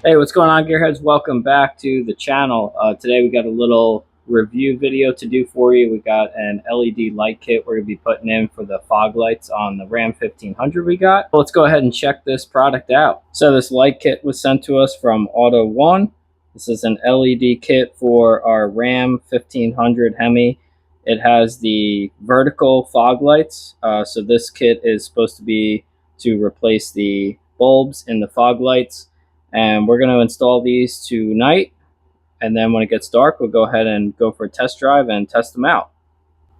Hey, what's going on, Gearheads? Welcome back to the channel. Today we got a little review video to do for you. We got an LED light kit we're going to be putting in for the fog lights on the Ram1500 we got. Let's go ahead and check this product out. So this light kit was sent to us from AUTOONE. This is an LED kit for our Ram1500 Hemi. It has the vertical fog lights. So this kit is supposed to be to replace the bulbs in the fog lights. And we're going to install these tonight, and then when it gets dark we'll go ahead and go for a test drive and test them out.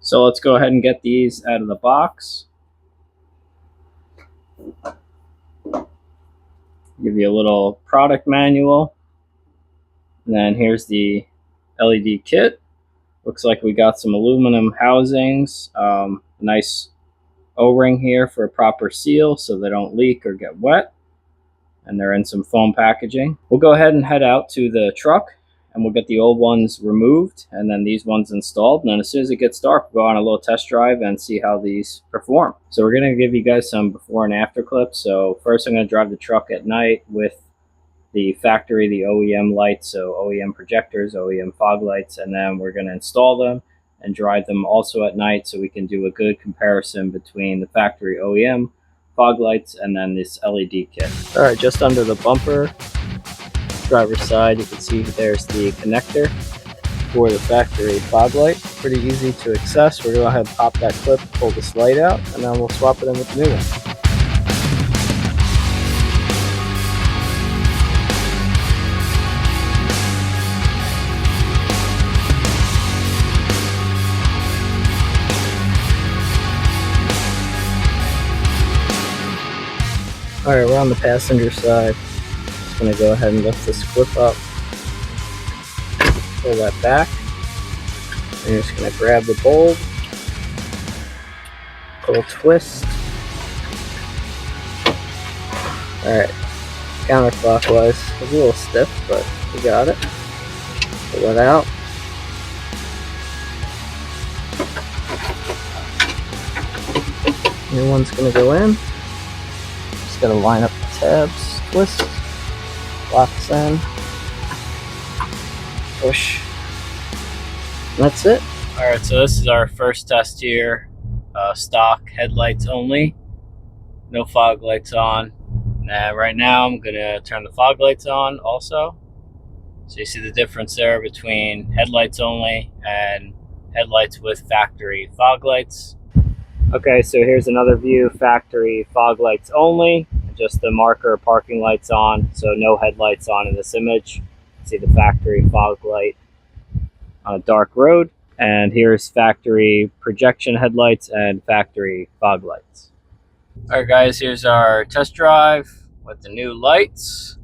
So let's go ahead and get these out of the box. Give you a little product manual, and then here's the LED kit. Looks like we got some aluminum housings, nice O-ring here for a proper seal so they don't leak or get wet. And they're in some foam packaging. We'll go ahead and head out to the truck and we'll get the old ones removed and then these ones installed. And then as soon as it gets dark, we'll go on a little test drive and see how these perform. So we're gonna give you guys some before and after clips. So first I'm gonna drive the truck at night with the factory, the OEM lights, so OEM projectors, OEM fog lights, and then we're gonna install them and drive them also at night so we can do a good comparison between the factory OEM fog lights and then this LED kit. All right, just under the bumper, driver's side, you can see there's the connector for the factory fog light. Pretty easy to access. We're gonna go ahead and pop that clip, pull this light out, and then we'll swap it in with the new one. All right, we're on the passenger side. Just gonna go ahead and lift this clip up, pull that back. And you're just gonna grab the bulb, little twist. All right, counterclockwise. It's a little stiff, but we got it. Pull it out. New one's gonna go in. Got to line up the tabs, twist, locks in, push, and that's it. Alright, so this is our first test here. Stock headlights only, no fog lights on. And right now I'm going to turn the fog lights on also. So you see the difference there between headlights only and headlights with factory fog lights. Okay, so here's another view, factory fog lights only, just the marker parking lights on, so no headlights on in this image. See the factory fog light on a dark road, and here's factory projection headlights and factory fog lights. All right guys, here's our test drive with the new lights.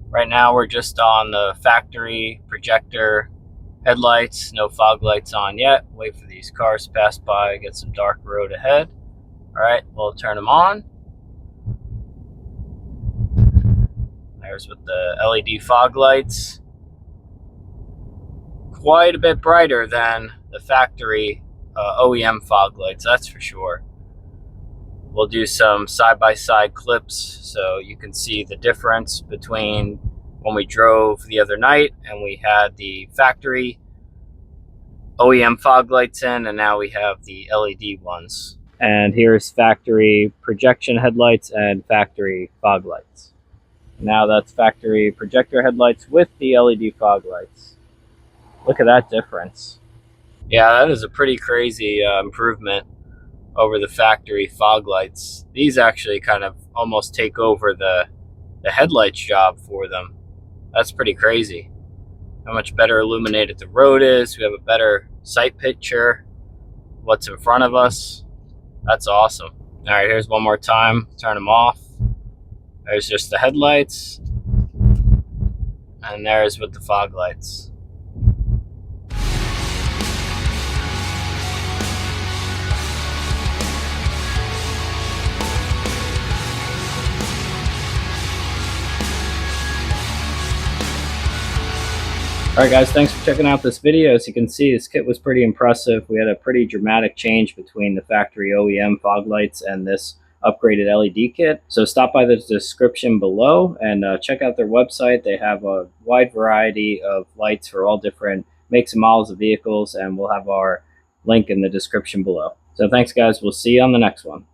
Right now we're just on the factory projector headlights, no fog lights on yet. Wait for these cars to pass by, get some dark road ahead. All right, we'll turn them on. There's with the LED fog lights. Quite a bit brighter than the factory OEM fog lights, that's for sure. We'll do some side-by-side clips so you can see the difference between when we drove the other night and we had the factory OEM fog lights in, and now we have the LED ones. And here's factory projection headlights and factory fog lights. Now that's factory projector headlights with the LED fog lights. Look at that difference. Yeah, that is a pretty crazy improvement over the factory fog lights. These actually kind of almost take over the headlights job for them. That's pretty crazy. How much better illuminated the road is. We have a better sight picture. What's in front of us. That's awesome. All right, here's one more time. Turn them off. There's just the headlights. And there's with the fog lights. Alright guys, thanks for checking out this video. As you can see, this kit was pretty impressive. We had a pretty dramatic change between the factory OEM fog lights and this upgraded LED kit. So stop by the description below and check out their website. They have a wide variety of lights for all different makes and models of vehicles, and we'll have our link in the description below. So thanks guys, we'll see you on the next one.